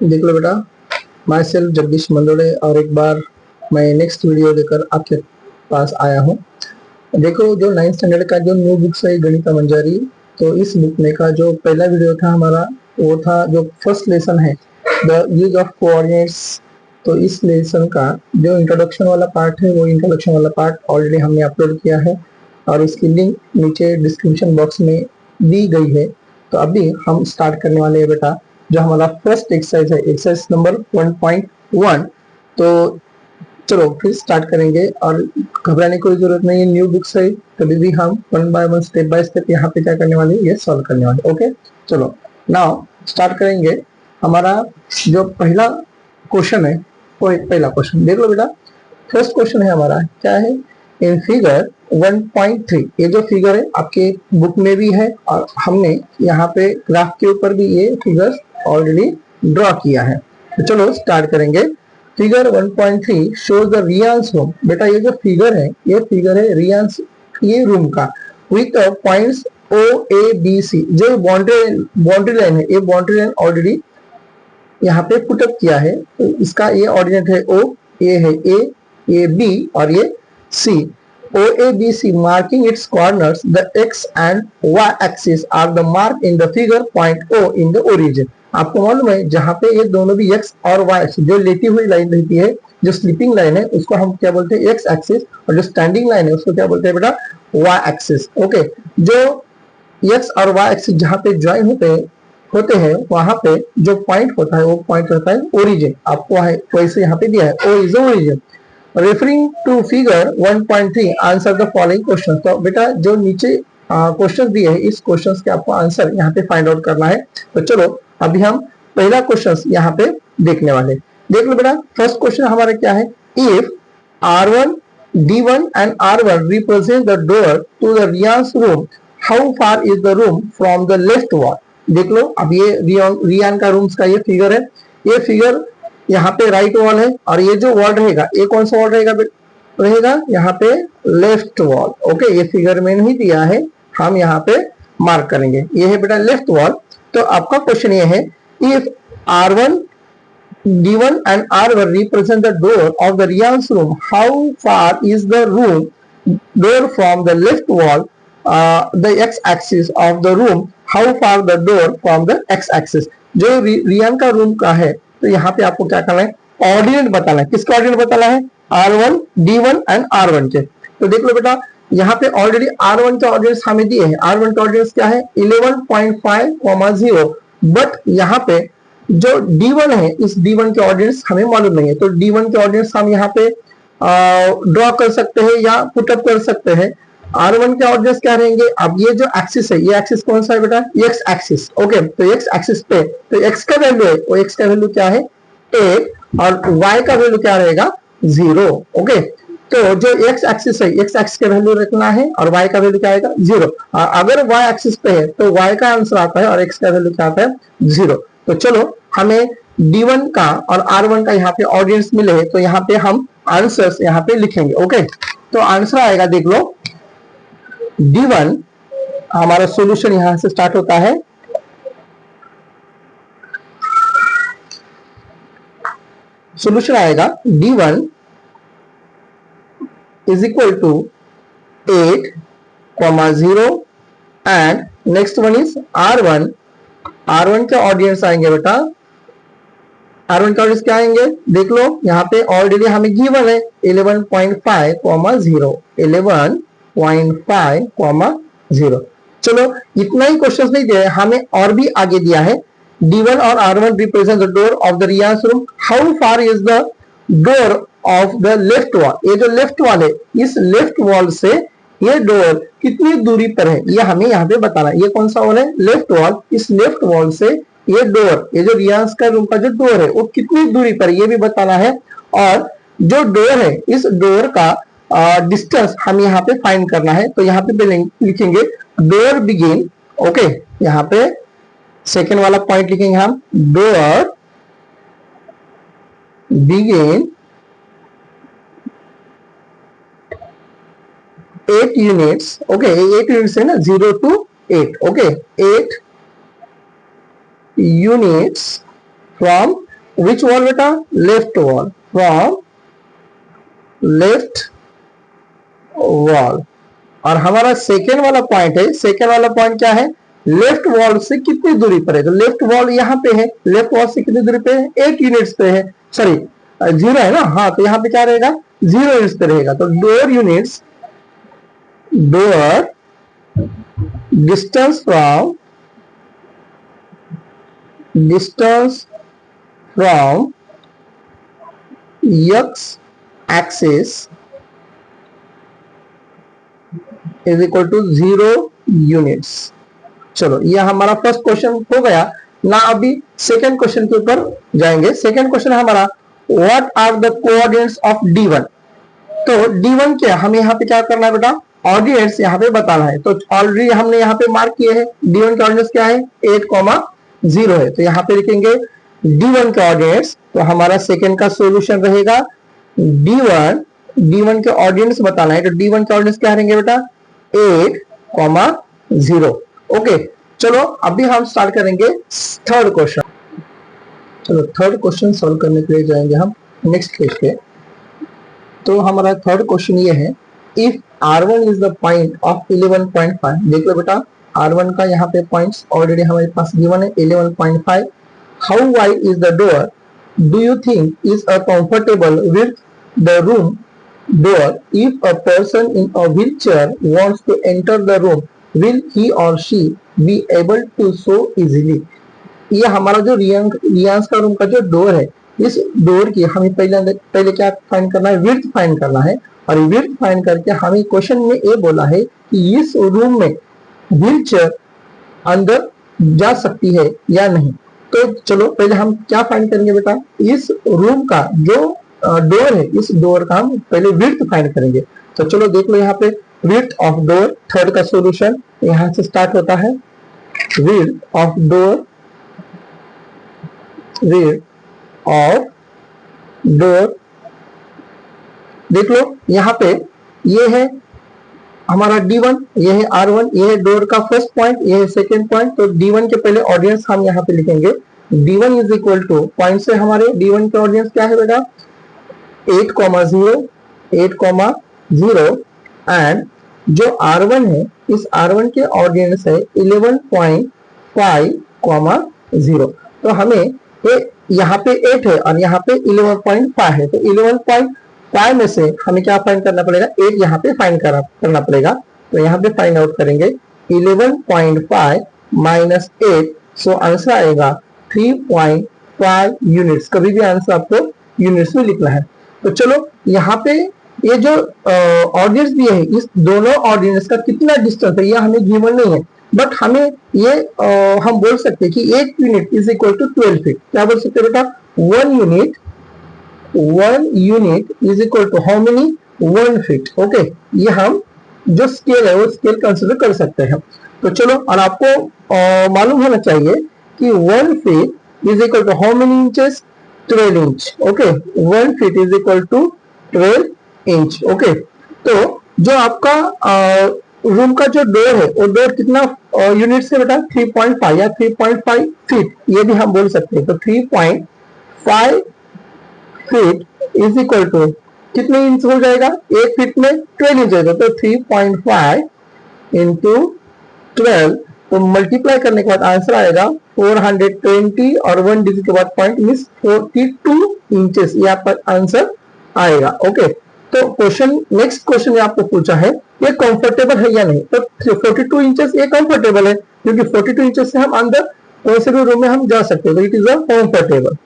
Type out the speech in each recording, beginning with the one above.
देख लो बेटा, my self Jagdish मंदोड़े और एक बार मैं नेक्स्ट वीडियो लेकर आपके पास आया हूँ। देखो, जो 9th स्टैंडर्ड का जो न्यू बुक्स है गणित मंजरी, तो इस बुक में का जो पहला वीडियो था हमारा, वो था जो फर्स्ट लेसन है द यूज ऑफ कोऑर्डिनेट्स। तो इस लेसन का जो इंट्रोडक्शन वाला पार्ट है, वो इंट्रोडक्शन वाला पार्ट ऑलरेडी हमने अपलोड किया है और उसकी लिंक नीचे डिस्क्रिप्शन बॉक्स में दी गई है। तो अभी हम स्टार्ट करने वाले हैं बेटा, जो हमारा फर्स्ट एक्सरसाइज है, एक्सरसाइज नंबर 1.1। तो चलो फिर स्टार्ट करेंगे और घबराने की कोई जरूरत नहीं है, न्यू बुक्स है, कभी भी हम one by one step by step यहाँ पे क्या करने वाले हैं, ये सॉल्व करने वाले। ओके, चलो नाउ स्टार्ट करेंगे। हमारा जो पहला क्वेश्चन है, वो पहला क्वेश्चन देख लो बेटा। फर्स्ट क्वेश्चन है हमारा, क्या है, इन फिगर 1.3, ये जो फिगर है आपके बुक में भी है और हमने यहाँ पे ग्राफ के ऊपर भी ये फिगर ऑलरेडी ड्रॉ किया है। तो चलो स्टार्ट करेंगे। फिगर 1.3 शोज द रियांस रूम। बेटा ये जो फिगर है, ये फिगर है रियांस ये रूम का, with points O A B C. जो बाउंड्री लाइन है, ये बाउंड्री लाइन ऑलरेडी यहाँ पे पुटअप किया है। तो इसका ये ऑर्डिनेट है ओ, ये है ए, ये बी और ये C. O A B C marking its corners, the x and y axis are the mark in the figure point O in the origin. आपको मालूम है जहाँ पे ये दोनों भी एक्स और वाई एक्सिस, जो लेटी हुई लाइन रहती है, जो स्लीपिंग लाइन है, उसको हम क्या बोलते हैं, एक्स एक्सिस, और जो स्टैंडिंग लाइन है उसको क्या बोलते हैं बेटा, वाई एक्सिस। ओके, जो एक्स और वाई एक्सिस जहाँ पे ज्वाइन होते हैं वहां पे जो पॉइंट होता है, वो पॉइंट होता है ओरिजिन। आपको है वैसे यहाँ पे दिया है, O is the origin. Referring to figure 1.3 answer the following question. तो बेटा जो नीचे क्वेश्चन दिए हैं, इस क्वेश्चन के आपको आंसर यहाँ पे फाइंड आउट करना है। तो चलो अभी हम पहला क्वेश्चन यहाँ पे देखने वाले। देख लो बेटा, फर्स्ट क्वेश्चन हमारा क्या है, if R1, D1 and R1 represent the door to the Rian's room, how far is the room from the left wall? देख लो, अब ये रियान का रूम्स का ये फिगर है। ये फिगर यहाँ पे राइट वॉल है और ये जो वॉल रहेगा, ये कौन सा वॉल रहेगा यहाँ पे लेफ्ट वॉल। ओके, ये फिगर में नहीं दिया है, हम यहाँ पे मार्क करेंगे, ये है बेटा लेफ्ट वॉल। तो आपका क्वेश्चन ये है, if R1, D1 and R1 represent the door of the Rian's room, how far is the door from the left wall, the x-axis of the room, how far the door from the x-axis। जो रियान का room का है, तो यहाँ पे आपको क्या करना है, ऑर्डिनेट बताना है। किसका ऑर्डिनेट बताना है, R1, D1 एंड R1 के। तो देख लो बेटा, यहाँ पे ऑलरेडी R1 के ऑर्डिनेट्स हमें दिए हैं। R1 के ऑर्डिनेट्स क्या है, 11.5, 0। बट यहाँ पे जो D1 है, इस D1 के ऑर्डिनेट्स हमें मालूम नहीं है। तो D1 के ऑर्डिनेट्स हम यहाँ पे ड्रॉ कर सकते हैं या पुटअप कर सकते हैं। R1 के ऑर्डिनेट्स क्या रहेंगे, अब ये जो एक्सिस है, ये एक्सिस कौन सा है बेटा, एक्स एक्सिस। ओके, तो एक्स एक्सिस पे तो एक्स का वैल्यू है, वो एक्स का वैल्यू क्या है, 8, और वाई का वैल्यू क्या रहेगा, 0। ओके, तो जो एक्स एक्सिस है, एक्स एक्सिस का वैल्यू रखना है और वाई का वैल्यू क्या आएगा, 0। अगर वाई एक्सिस पे है तो वाई का आंसर आता है और एक्स का वैल्यू क्या आता है, 0। तो चलो हमें D1 का और R1 का यहाँ पे ऑर्डिनेट्स मिले हैं, तो यहाँ पे हम आंसर्स यहाँ पे लिखेंगे। ओके, तो आंसर आएगा, देख लो, D1 हमारा सॉल्यूशन यहां से स्टार्ट होता है। सॉल्यूशन आएगा D1 is equal to 8,0 and next one is R1। R1 के ऑर्डिनेट्स आएंगे बेटा, R1 के ऑर्डिनेट्स क्या आएंगे, देख लो, यहाँ पे ऑलरेडी हमें गिवन है 11.5, 11.5, चलो इतना ही क्वेश्चन नहीं दिया है, हमें और भी आगे दिया है। D1 और R1 represent the door of the रियांस room, how far is the door of the left wall. ये जो लेफ्ट वॉल है, इस लेफ्ट वॉल से ये डोर कितनी दूरी पर है, ये हमें यहाँ पे बताना है। ये कौन सा वॉल है, लेफ्ट वॉल। इस लेफ्ट वॉल से ये डोर, ये जो रियांस का रूम का जो डोर है, वो कितनी दूरी पर, ये भी बताना है। और जो डोर है, इस डोर का डिस्टेंस हम यहाँ पे फाइंड करना है। तो यहाँ पे लिखेंगे डोर बिगिन। ओके, यहाँ पे सेकेंड वाला पॉइंट लिखेंगे हम, door begin 8 units. Okay, 8 units है ना, 0 to 8। Okay, 8 units from which wall बेटा? Left wall, from left wall. और हमारा सेकेंड वाला पॉइंट है, सेकेंड वाला पॉइंट क्या है? लेफ्ट वॉल से कितनी दूरी पर है? तो लेफ्ट वॉल यहाँ पे है, लेफ्ट वॉल से कितनी दूरी पे है? 8 यूनिट्स पे है, सॉरी 0 है ना, हाँ, तो यहाँ पे क्या रहेगा? 0 यूनिट्स पे रहेगा। तो डोर यूनिट्स, डोर distance from x axis is equal to 0 units. चलो ये हमारा फर्स्ट क्वेश्चन हो गया ना। अभी सेकंड क्वेश्चन के ऊपर जाएंगे। सेकंड क्वेश्चन है हमारा, what are the coordinates of D1। तो D1 क्या, हमें यहाँ पे क्या करना है बेटा? ऑर्डिनेट्स यहाँ पे बताना है। तो ऑलरेडी हमने यहाँ पे मार्क किए हैं। D1 के ऑर्डिनेट्स क्या है? 8,0 है। तो यहाँ पे लिखेंगे D1 के ऑर्डिनेट्स। तो हमारा सेकंड का सोल्यूशन रहेगा D1 के ऑर्डिनेट्स बताना है। तो D1 के ऑर्डिनेट्स क्या रहेंगे बेटा? 8,0। ओके, चलो अभी हम स्टार्ट करेंगे थर्ड क्वेश्चन। चलो थर्ड क्वेश्चन सॉल्व करने के लिए जाएंगे हम नेक्स्ट पेज पे। तो हमारा थर्ड क्वेश्चन ये है, if R1 is the point of 11.5। देख लो बेटा, R1 का यहाँ पे पॉइंट्स ऑलरेडी हमारे पास गिवन है 11.5। How wide is the door do you think is a comfortable with the room door? If a person in a wheelchair wants to enter the room, will he or she be able to so easily? ये हमारा जो रियांस का room का जो door है, इस door की हमें पहले क्या फाइंड करना है? विड्थ फाइंड करना है। और विड्थ फाइंड करके हमें क्वेश्चन में ये बोला है कि इस रूम में व्हीलचेयर अंदर जा सकती है या नहीं। तो चलो पहले हम क्या फाइंड करेंगे बेटा? इस रूम का जो डोर है, इस डोर का हम पहले विड्थ फाइंड करेंगे। तो चलो देख लो यहाँ पे, विड्थ ऑफ डोर, थर्ड का सॉल्यूशन यहाँ से स्टार्ट होता है। Width of door, width of door, देख लो यहाँ पे ये है हमारा D1, ये है R1, ये है डोर का फर्स्ट पॉइंट, ये है सेकेंड पॉइंट। तो D1 के पहले ऑडियंस हम यहाँ पे लिखेंगे। D1 is equal to, point से हमारे D1 के ऑडियंस क्या है बेटा? 8,0 एंड जो R1 है, इस R1 के ऑर्डिनेंस है 11.5,0। तो हमें यहाँ पे 8 है और यहाँ पे 11.5 है। तो 11.5 में से हमें क्या फाइंड करना पड़ेगा? 8 यहाँ पे फाइंड करना पड़ेगा। तो यहाँ पे फाइंड आउट करेंगे 11.5 माइनस 8, सो आंसर आएगा 3.5 यूनिट्स। कभी भी आंसर आपको यूनिट्स में लिखना है। तो चलो यहाँ पे ये जो ऑर्डिनेंस भी है, इस दोनों ऑर्डिनेंस का कितना डिस्टेंस है ये हमें गिवन नहीं है, बट हमें ये हम बोल सकते हैं कि 1 unit is equal to 12 feet. क्या बोल सकते हैं बेटा? 1 unit is equal to how many? 1 feet. Okay, ये हम जो स्केल है वो स्केल कंसिडर कर सकते हैं। तो चलो, और आपको मालूम होना चाहिए कि 1 feet is equal to how many inches? 12 inch. Okay, 1 feet is equal to 12 inch. Okay, तो जो आपका रूम का जो डोर है, वो डोर कितना यूनिट से बेटा? 3.5 या 3.5 फीट, ये भी हम बोल सकते हैं। तो 3.5 फीट इज इक्वल टू कितने इंच हो जाएगा? 1 फीट में 12 इंच होगा। तो 3.5 इंटू 12, तो मल्टीप्लाई करने के बाद आंसर आएगा 420 और 1 डिजिट के बाद पॉइंट मींस 42 इंचेस, ये आपका आंसर आएगा। ओके, तो क्वेश्चन, नेक्स्ट क्वेश्चन में आपको पूछा है ये कंफर्टेबल है या नहीं। तो 42 इंचेस ये कंफर्टेबल है, क्योंकि 42 इंचेस से हम अंदर कोई से भी रूम में हम जा सकते हैं। तो it is a comfortable,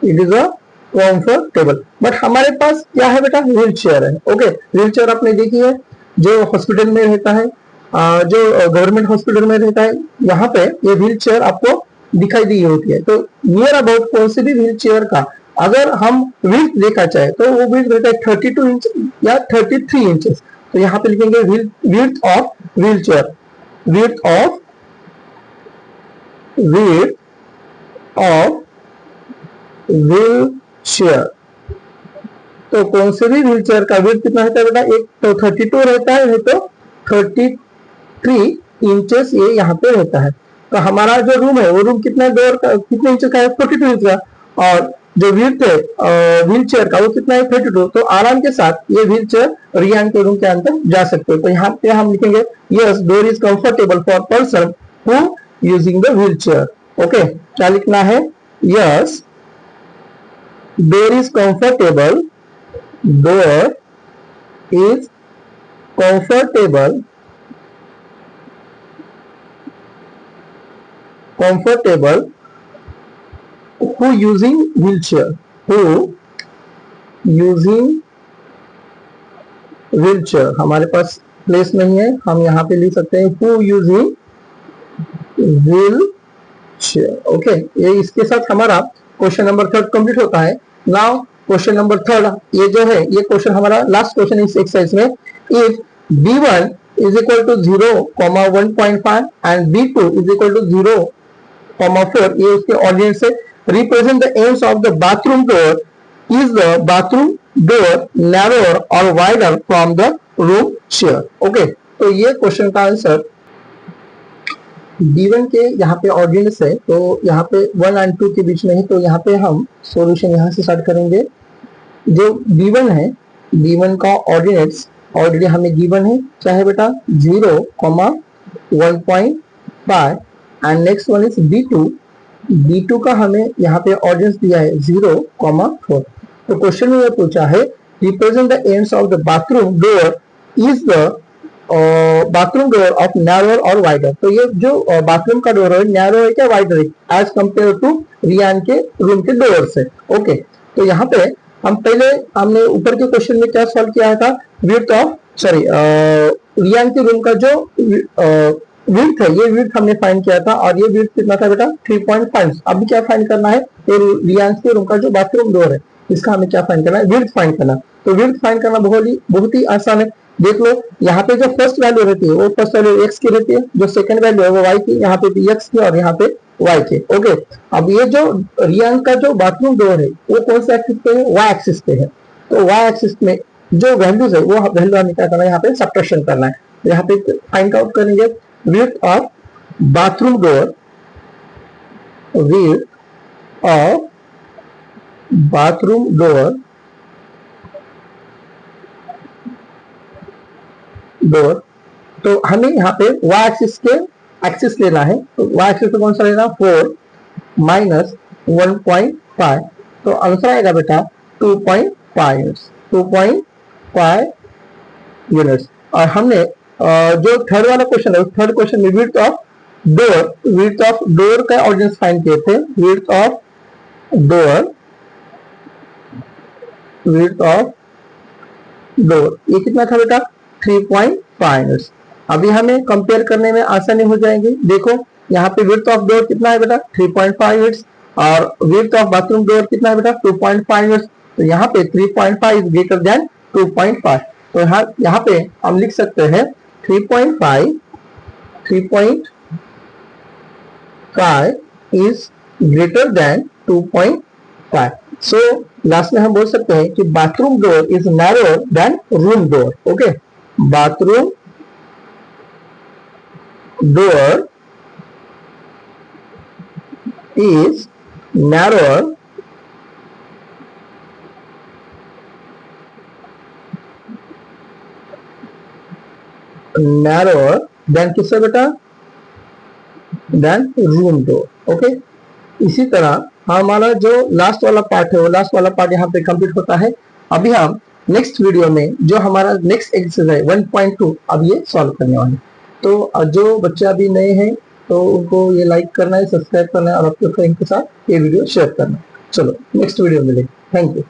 it is a comfortable. But हमारे पास क्या है बेटा? व्हील चेयर है। ओके, व्हील चेयर आपने देखी है जो हॉस्पिटल में रहता है, जो गवर्नमेंट हॉस्पिटल में रहता है, यहाँ पे ये व्हील चेयर आपको दिखाई दी होती है। तो नियर अबाउट कौन से भी व्हील चेयर का अगर हम विड्थ देखा चाहे तो वो विड्थ रहता है 32 इंच या 33 इंचेस। तो यहाँ पे लिखेंगे width of wheel chair, width of wheel chair. तो कौन से भी व्हील चेयर का विड्थ कितना रहता है बेटा? एक तो 32 रहता है, नहीं तो 33 इंचेस ये यहाँ पे रहता है। तो हमारा जो रूम है वो रूम कितना डोर का कितने इंच का है, 42 इंच का, और जो विड्थ है व्हील चेयर का वो कितना है, 32। तो आराम के साथ ये व्हील चेयर रियान के रूम के अंदर जा सकते हो। तो यहाँ पे हम लिखेंगे yes door is comfortable for person who using the wheel chair. Okay, क्या लिखना है, yes door is comfortable, door is comfortable who using wheelchair, who using wheelchair। हमारे पास प्लेस नहीं है, हम यहाँ पे लिख सकते हैं who using wheelchair। ओके, ये इसके साथ हमारा क्वेश्चन नंबर 3 कंप्लीट होता है। नाउ क्वेश्चन नंबर 3, ये जो है ये क्वेश्चन हमारा लास्ट क्वेश्चन इस एक्सरसाइज में। If b1 is equal to 0,1.5 and b2 is equal to 0,4, ये उसके ऑर्डिनेट्स है। Represent the ends of the bathroom door, is the bathroom door narrower or wider from the room chair. Okay, तो ये question का answer B1 के यहाँ पे ordinates है, तो यहाँ पे 1 और 2 के बीच में है, तो यहाँ पे हम सॉल्यूशन यहाँ से स्टार्ट करेंगे। जो B1 है, B1 का ऑर्डिनेट्स ऑलरेडी हमें गिवन है, क्या है बेटा, 0,1.5 and next one is B2 का हमें यहाँ पे ऑर्डिनेट्स दिया है 0,4। तो क्वेश्चन में ये पूछा है represent the ends of the bathroom door, is the bathroom door of narrower or wider. तो ये जो बाथरूम का डोर है नैरो है क्या वाइडर है एज कंपेयर टू रियान के रूम के डोर से। ओके, तो यहाँ पे हम पहले हमने ऊपर के क्वेश्चन में क्या सॉल्व किया था, विड्थ ऑफ रियान के रूम का जो विड्थ है, ये विड्थ हमने फाइंड किया था, और ये विड्थ कितना था बेटा 3.5। अभी क्या फाइंड करना है, ये रियान के रूम का जो बाथरूम डोर है इसका हमें क्या फाइंड करना है, विड्थ फाइंड करना। तो विड्थ फाइंड करना बहुत ही आसान है। देख लो यहाँ पे जो फर्स्ट वैल्यू रहती है वो फर्स्ट वैल्यू x की रहती है, जो सेकंड वैल्यू है वो y की, यहाँ पे भी x की और यहाँ पे y के। ओके, अब ये जो रियान का जो बाथरूम डोर है वो कौन सा एक्सिस पे है, y एक्सिस पे है। तो y एक्सिस में जो वैल्यूज है वो वैल्यू हमें क्या करना है, यहाँ पे सब्ट्रैक्शन करना है। यहाँ पे फाइंड आउट करेंगे width of bathroom door, width of bathroom door तो हमें यहाँ पे y एक्सिस के एक्सिस लेना है। तो y एक्सिस पे कौन सा लेना, 4 माइनस 1.5, तो आंसर आएगा बेटा 2.5 यूनिट्स। और हमने जो थर्ड वाला क्वेश्चन है, थर्ड क्वेश्चन में विड्थ ऑफ डोर का ऑर्डिनेट्स फाइंड किए थे। विड्थ ऑफ डोर ये कितना था बेटा, 3.5 यूनिट्स। अभी हमें कंपेयर करने में आसानी हो जाएगी। देखो यहाँ पे विड्थ ऑफ डोर कितना है बेटा 3.5 यूनिट्स, और विड्थ ऑफ बाथरूम डोर कितना है बेटा 2.5 यूनिट्स। तो यहाँ पे 3.5 इज ग्रेटर देन 2.5, तो यहाँ पे हम लिख सकते हैं 3.5 is greater than 2.5। So last में हम बोल सकते हैं कि bathroom door is narrower than room door. Okay, bathroom door is narrower than किससे बेटा, than रूम डोर। ओके, इसी तरह हमारा जो लास्ट वाला पार्ट है वो लास्ट वाला पार्ट यहाँ पे कंप्लीट होता है। अभी हम नेक्स्ट वीडियो में जो हमारा नेक्स्ट एक्सरसाइज है 1.2 अब ये सॉल्व करने वाले। तो जो बच्चे अभी नए हैं तो उनको ये लाइक करना है, सब्सक्राइब करना है और अपने फ्रेंड के साथ ये वीडियो शेयर करना है। चलो नेक्स्ट वीडियो मिलेंगे। Thank you.